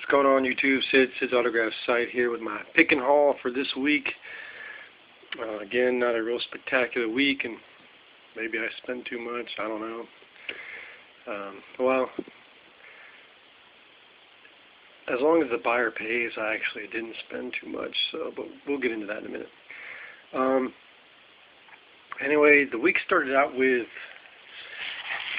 What's going on YouTube? Sid's Autograph site here with my Pickin haul for this week. Again, not a real spectacular week, and maybe I spent too much, I don't know. Well, as long as the buyer pays, I actually didn't spend too much, so but we'll get into that in a minute. Anyway, the week started out with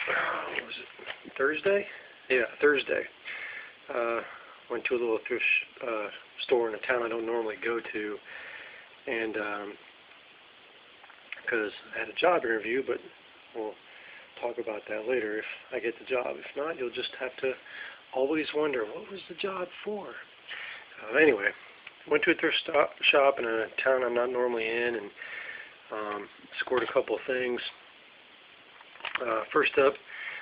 what was it, Thursday? Yeah, Thursday. Went to a little thrift store in a town I don't normally go to, and because I had a job interview, but we'll talk about that later if I get the job. If not, you'll just have to always wonder, what was the job for? Anyway, went to a thrift shop in a town I'm not normally in, and scored a couple of things. First up,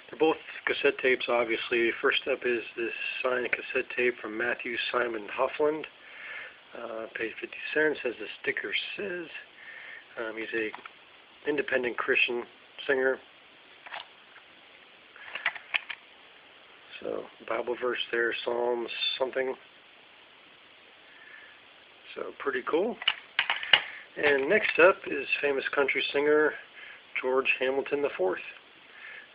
they're both cassette tapes, obviously. First up is this signed cassette tape from Matthew Simon Huffland. Paid 50 cents, as the sticker says. He's a independent Christian singer. So, Bible verse there, Psalms something. So, pretty cool. And next up is famous country singer George Hamilton IV.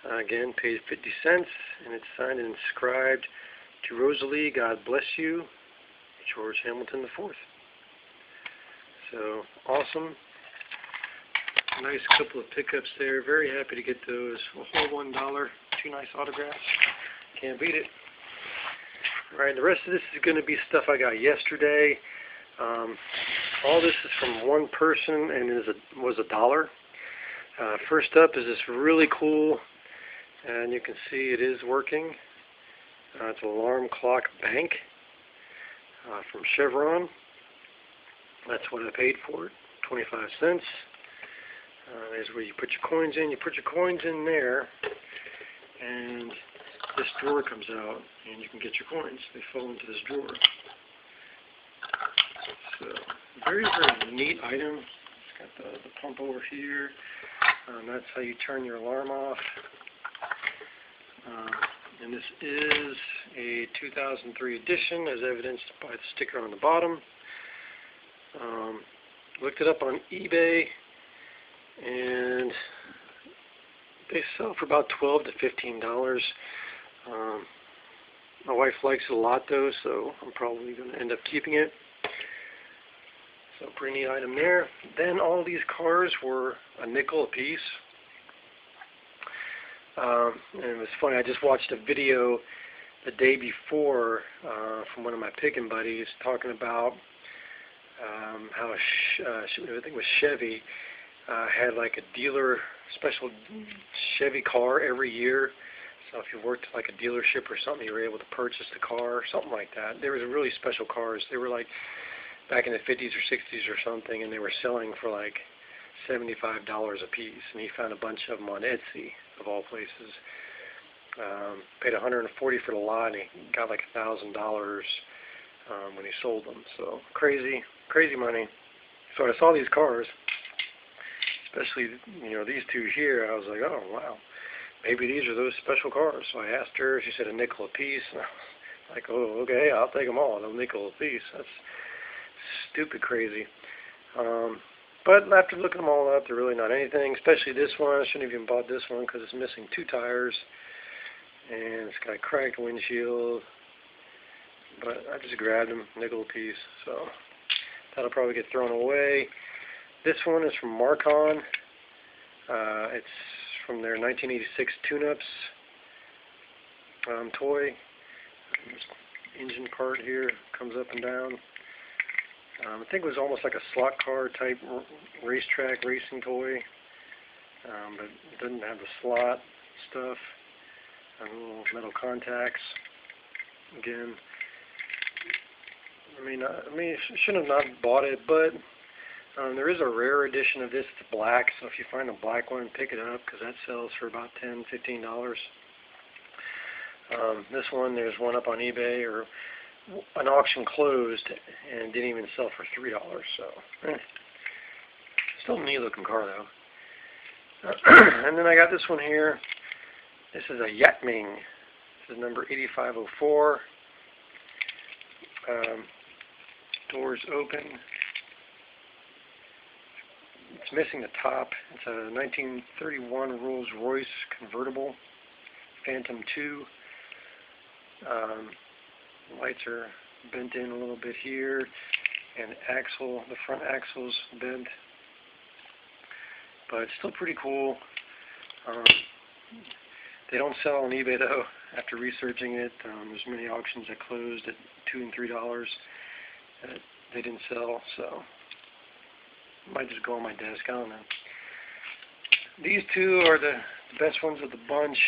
Again, paid 50 cents, and it's signed and inscribed, "To Rosalie, God bless you, George Hamilton IV." So, awesome. Nice couple of pickups there. Very happy to get those. A whole $1. Two nice autographs. Can't beat it. Alright, the rest of this is going to be stuff I got yesterday. All this is from one person and was $1. First up is this really cool, and you can see it is working. It's an alarm clock bank from Chevron. That's what I paid for it, 25 cents. There's where you put your coins in. You put your coins in there, and this drawer comes out, and you can get your coins. They fall into this drawer. So, very, very neat item. It's got the pump over here. That's how you turn your alarm off. And this is a 2003 edition, as evidenced by the sticker on the bottom. Looked it up on eBay, and they sell for about $12 to $15. My wife likes it a lot, though, so I'm probably going to end up keeping it. So, pretty neat item there. Then all these cars were a nickel a piece. And it was funny, I just watched a video the day before from one of my Pickin buddies talking about how I think it was Chevy had like a dealer special Chevy car every year. So if you worked at like a dealership or something, you were able to purchase the car, something like that. There was really special cars. They were like back in the 50s or 60s or something, and they were selling for like $75 a piece. And he found a bunch of them on Etsy, of all places. Paid $140 for the lot, and he got like $1,000 when he sold them. So crazy money. So I saw these cars, especially these two here. I was like, oh wow, maybe these are those special cars. So I asked her. She said a nickel a piece. And I was like, oh okay, I'll take them all. A nickel a piece. That's stupid crazy. But after looking them all up, they're really not anything, especially this one. I shouldn't have even bought this one because it's missing 2 tires, and it's got a cracked windshield. But I just grabbed them, nickel a piece, so that'll probably get thrown away. This one is from Marcon. It's from their 1986 tune-ups toy. This engine part here comes up and down. I think it was almost like a slot car type racetrack racing toy, but it doesn't have the slot stuff and little metal contacts. Again, I mean, I shouldn't have not bought it, but there is a rare edition of this. It's black, so if you find a black one, pick it up because that sells for about $10, $15. This one, there's one up on eBay or an auction closed and didn't even sell for $3, so still a neat looking car though. And then I got this one here. This is a Yatming. This is number 8504. Doors open. It's missing the top. It's a 1931 Rolls Royce convertible, Phantom 2. Lights are bent in a little bit here, and the front axle's bent, but it's still pretty cool. They don't sell on eBay though. After researching it, there's many auctions that closed at $2 and $3 that they didn't sell, so might just go on my desk. I don't know. These two are the best ones of the bunch.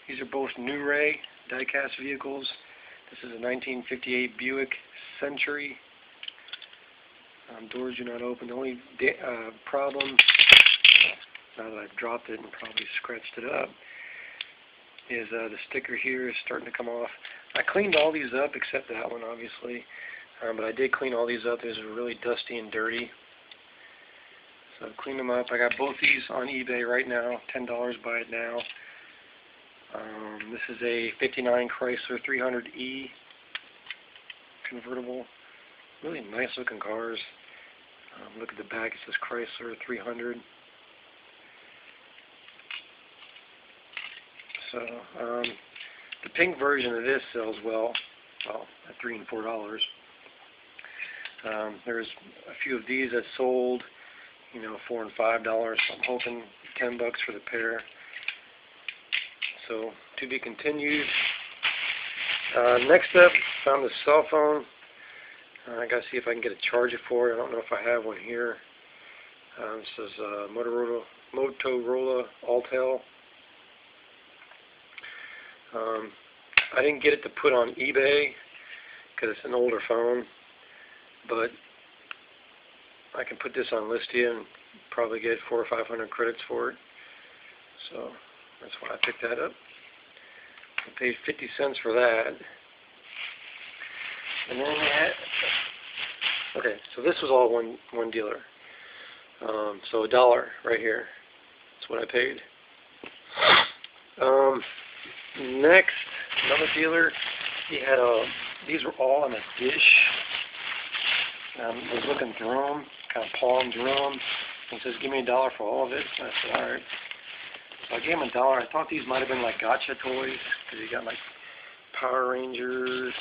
These are both New Ray die-cast vehicles. This is a 1958 Buick Century. Doors do not open. The only problem, now that I've dropped it and probably scratched it up, is the sticker here is starting to come off. I cleaned all these up except that one, obviously, but I did clean all these up. These are really dusty and dirty. So I've cleaned them up. I got both these on eBay right now, $10, buy it now. This is a 59 Chrysler 300E convertible. Really nice looking cars. Look at the back, it says Chrysler 300. So the pink version of this sells well at $3 and $4. There's a few of these that sold, $4 and $5. So I'm hoping $10 for the pair. So to be continued. Next up, found this cell phone. I gotta see if I can get a charger for it. I don't know if I have one here. This is Motorola Altel. I didn't get it to put on eBay because it's an older phone, but I can put this on Listia and probably get 400 or 500 credits for it. So that's why I picked that up. I paid 50 cents for that. And then they had, okay, so this was all one dealer. So $1 right here. That's what I paid. Next, another dealer, he had these were all on a dish. I was looking through them, kind of palmed through them. He says, give me $1 for all of it. And I said, all right. So I gave him $1. I thought these might have been like gotcha toys, because he got like Power Rangers.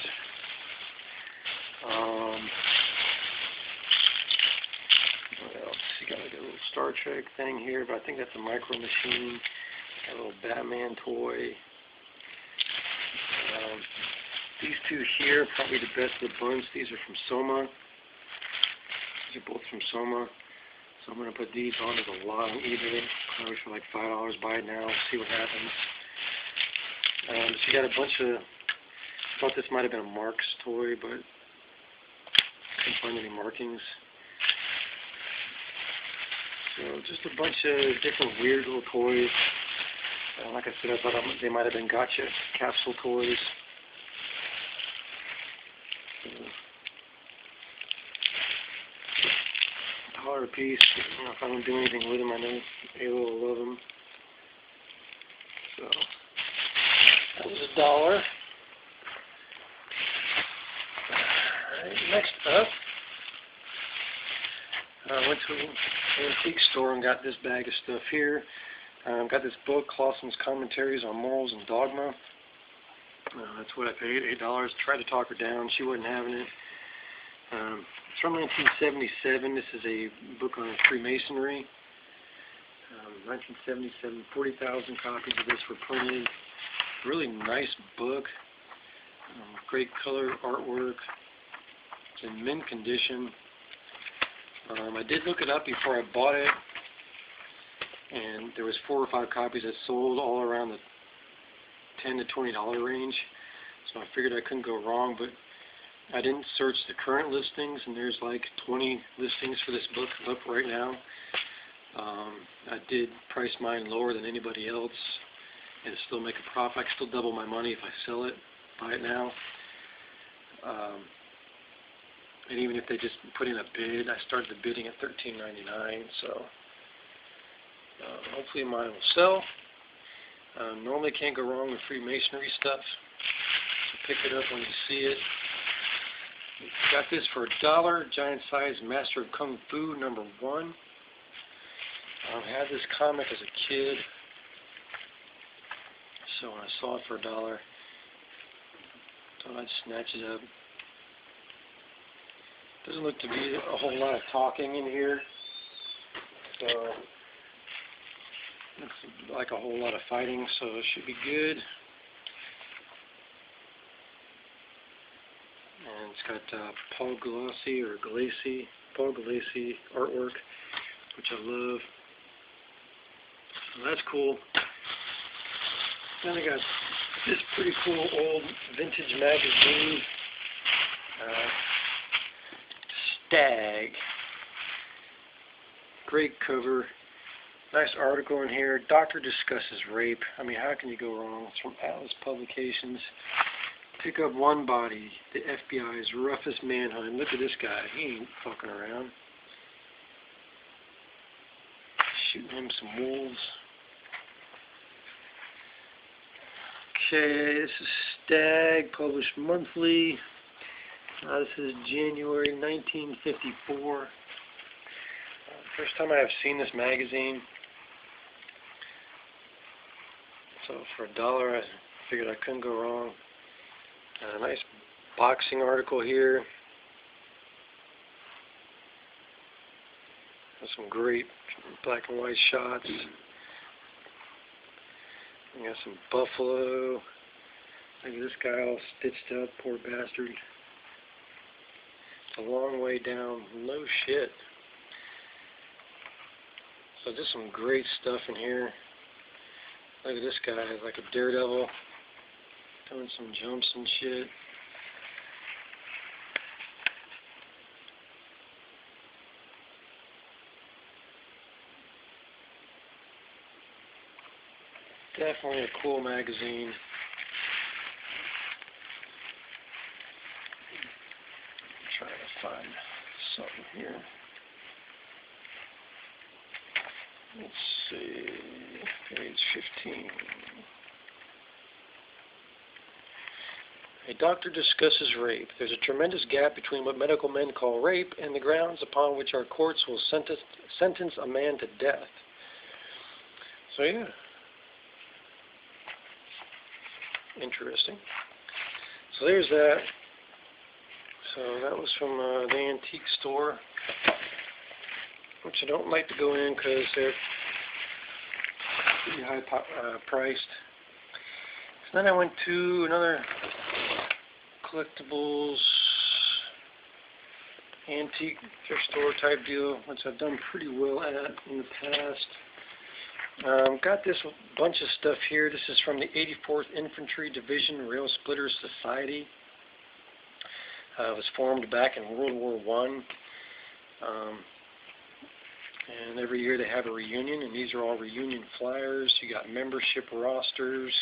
What else? He got like a little Star Trek thing here, but I think that's a Micro Machine. Got a little Batman toy. These two here, probably the best of the bunch. These are from Soma. These are both from Soma. So I'm going to put these on as a lot on eBay, probably for like $5. Buy it now, see what happens. So you got a bunch of, I thought this might have been a Marks toy, but couldn't find any markings. So just a bunch of different weird little toys. Like I said, I thought they might have been gotcha capsule toys. $1 a piece. If I don't do anything with them, I know Alo will love them. So that was $1. Alright, next up, I went to an antique store and got this bag of stuff here. Got this book, Clausen's Commentaries on Morals and Dogma. That's what I paid, $8. Tried to talk her down. She wasn't having it. It's from 1977. This is a book on Freemasonry. 1977, 40,000 copies of this were printed. Really nice book. Great color artwork. It's in mint condition. I did look it up before I bought it, and there was 4 or 5 copies that sold all around the $10 to $20 range. So I figured I couldn't go wrong, but I didn't search the current listings, and there's like 20 listings for this book up right now. I did price mine lower than anybody else and still make a profit. I can still double my money if I sell it, buy it now. And even if they just put in a bid, I started the bidding at $13.99, so hopefully mine will sell. Normally can't go wrong with Freemasonry stuff, so pick it up when you see it. Got this for $1, giant size Master of Kung Fu #1. I had this comic as a kid, so when I saw it for $1, thought I'd snatch it up. Doesn't look to be a whole lot of talking in here, so looks like a whole lot of fighting, so it should be good. And it's got Paul Galassi artwork, which I love. So that's cool. Then I got this pretty cool old vintage magazine, Stag. Great cover. Nice article in here. Doctor discusses rape. I mean, how can you go wrong? It's from Atlas Publications. Pick up one body. The FBI's roughest manhunt. Look at this guy. He ain't fucking around. Shooting him some wolves. Okay, this is Stag, published monthly. This is January 1954. First time I have seen this magazine. So for $1, I figured I couldn't go wrong. Nice boxing article here. Some great black and white shots. We got some buffalo. Look at this guy all stitched up, poor bastard. It's a long way down. No shit. So just some great stuff in here. Look at this guy, like a daredevil, doing some jumps and shit. Definitely a cool magazine. I'm trying to find something here. Let's see, page 15. A doctor discusses rape. There's a tremendous gap between what medical men call rape and the grounds upon which our courts will sentence a man to death. So yeah. Interesting. So there's that. So that was from the antique store, which I don't like to go in because they're pretty high priced. So then I went to another collectibles antique thrift store type deal, which I've done pretty well at in the past. Got this bunch of stuff here. This is from the 84th Infantry Division Rail Splitters Society. It was formed back in World War I. And every year they have a reunion, and these are all reunion flyers. You got membership rosters.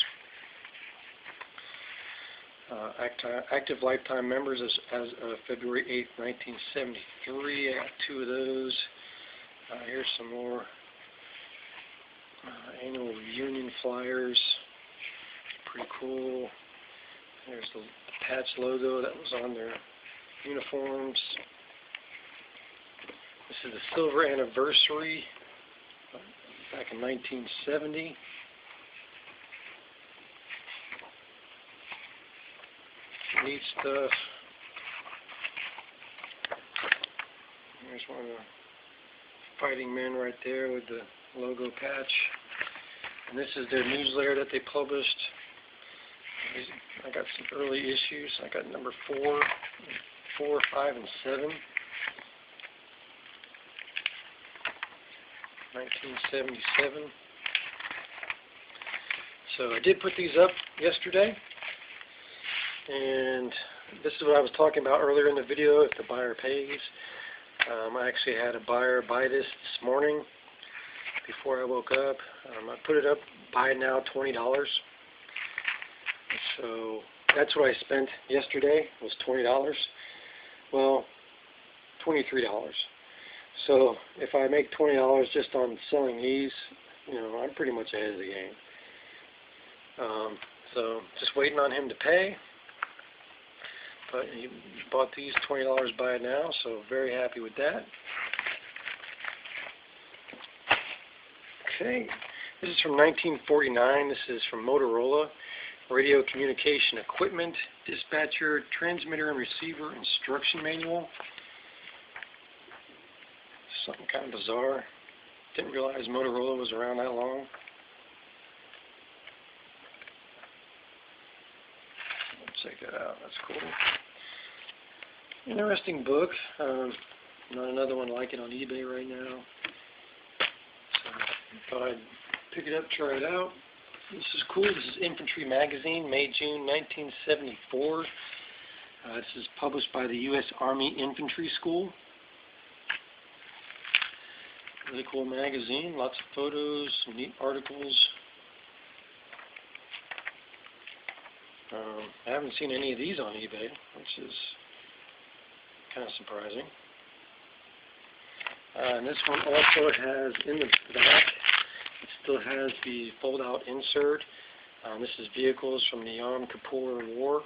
Active lifetime members as of February 8th, 1973. I got 2 of those. Here's some more. Annual reunion flyers. Pretty cool. There's the patch logo that was on their uniforms. This is the silver anniversary back in 1970. Neat stuff. There's one of the fighting men right there with the logo patch. And this is their newsletter that they published. I got some early issues. I got number 4, 5, and 7. 1977. So I did put these up yesterday. And this is what I was talking about earlier in the video, if the buyer pays. I actually had a buyer buy this morning before I woke up. I put it up, buy it now, $20. So that's what I spent yesterday, was $20. Well, $23. So if I make $20 just on selling these, you know, I'm pretty much ahead of the game. So just waiting on him to pay. but he bought these $20 buy it now, so very happy with that. Okay, this is from 1949. This is from Motorola. Radio communication equipment, dispatcher, transmitter and receiver instruction manual. Something kind of bizarre. Didn't realize Motorola was around that long. Let's check that out. That's cool. Interesting book. Not another one like it on eBay right now. So I thought I'd pick it up, try it out. This is cool. This is Infantry Magazine, May, June 1974. This is published by the U.S. Army Infantry School. Really cool magazine. Lots of photos, some neat articles. I haven't seen any of these on eBay, which is kind of surprising. And this one also has in the back, it still has the fold-out insert. This is vehicles from the Yom Kippur War.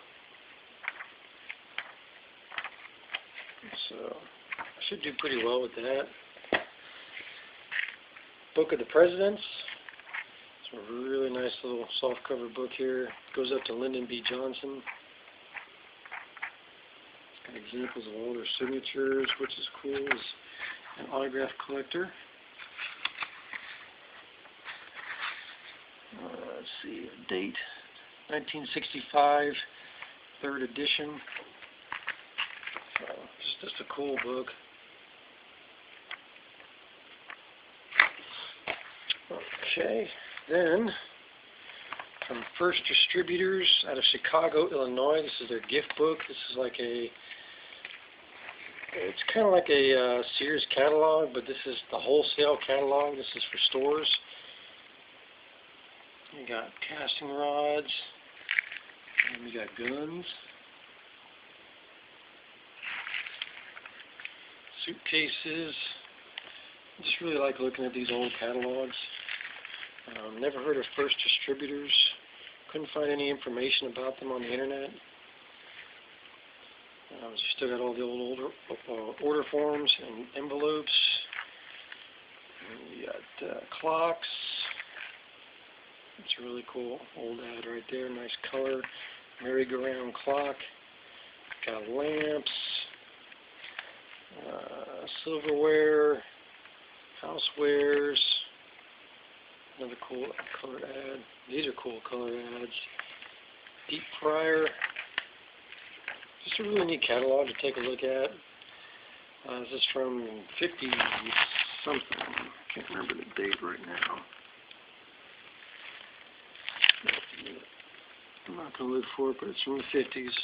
So I should do pretty well with that. Book of the Presidents. It's a really nice little softcover book here. Goes up to Lyndon B. Johnson. It's got examples of all their signatures, which is cool. It's an autograph collector. Let's see, date 1965, 3rd edition. So it's just a cool book. Okay, then from First Distributors out of Chicago, Illinois. This is their gift book. This is like it's kind of like a Sears catalog, but this is the wholesale catalog. This is for stores. You got casting rods, and you got guns, suitcases. I just really like looking at these old catalogs. Never heard of First Distributors. Couldn't find any information about them on the internet. You still got all the old order forms and envelopes. And you got clocks. It's really cool. Old ad right there. Nice color. Merry-go-round clock. Got lamps. Silverware. Housewares. Another cool colored ad. These are cool colored ads. Deep fryer. Just a really neat catalog to take a look at. This is from 50 something. I can't remember the date right now. I'm not going to look for it, but it's from the 50s.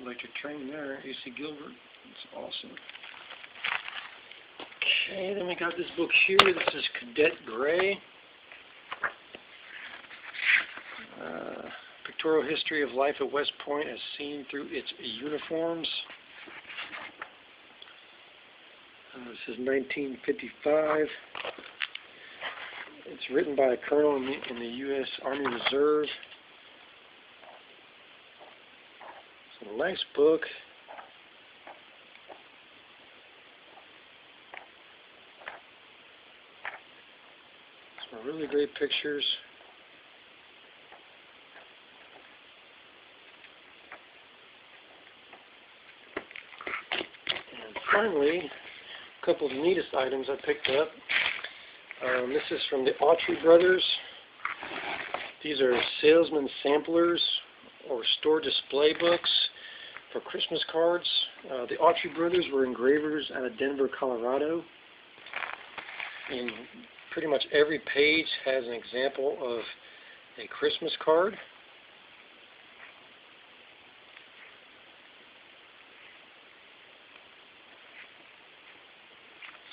Electric train there, A.C. Gilbert. It's awesome. Okay, then we got this book here. This is Cadet Gray. Pictorial history of life at West Point as seen through its uniforms. This is 1955. It's written by a colonel in the U.S. Army Reserve. It's a nice book. Some really great pictures. And finally, a couple of the neatest items I picked up. This is from the Autry Brothers. These are salesman samplers or store display books for Christmas cards. The Autry Brothers were engravers out of Denver, Colorado. And pretty much every page has an example of a Christmas card.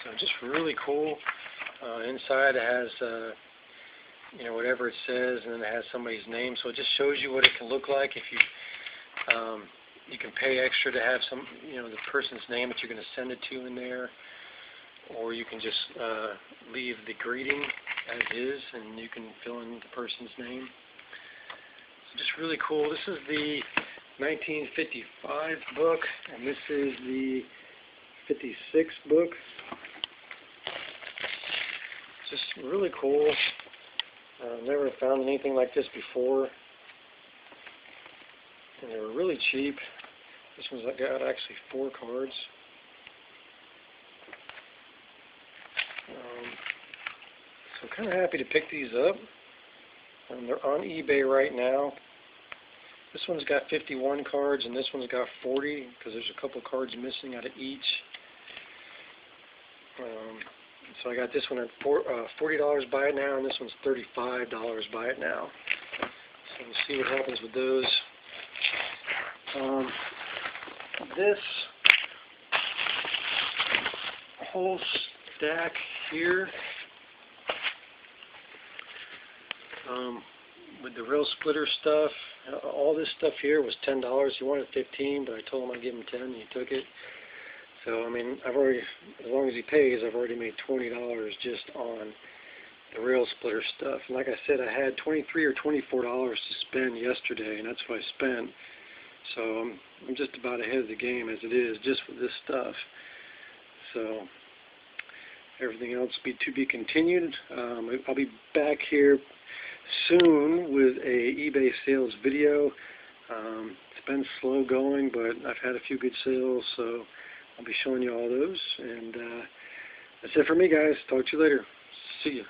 So just really cool. Inside it has, whatever it says, and then it has somebody's name. So it just shows you what it can look like if you you can pay extra to have the person's name that you're going to send it to in there, or you can just leave the greeting as is, and you can fill in the person's name. So just really cool. This is the 1955 book, and this is the 56 book. Just really cool. Never found anything like this before, and they were really cheap. This one's got actually 4 cards. So I'm kind of happy to pick these up. They're on eBay right now. This one's got 51 cards, and this one's got 40, because there's a couple cards missing out of each. So I got this one at $40 buy it now, and this one's $35 buy it now. So we'll see what happens with those. This whole stack here, with the rail splitter stuff, all this stuff here was $10. He wanted 15, but I told him I'd give him 10, and he took it. So, I mean, I've already, as long as he pays, I've already made $20 just on the rail splitter stuff. And like I said, I had $23 or $24 to spend yesterday, and that's what I spent. So I'm just about ahead of the game as it is, just with this stuff. So everything else to be continued. I'll be back here soon with a eBay sales video. It's been slow going, but I've had a few good sales, so I'll be showing you all those. And that's it for me, guys. Talk to you later. See you.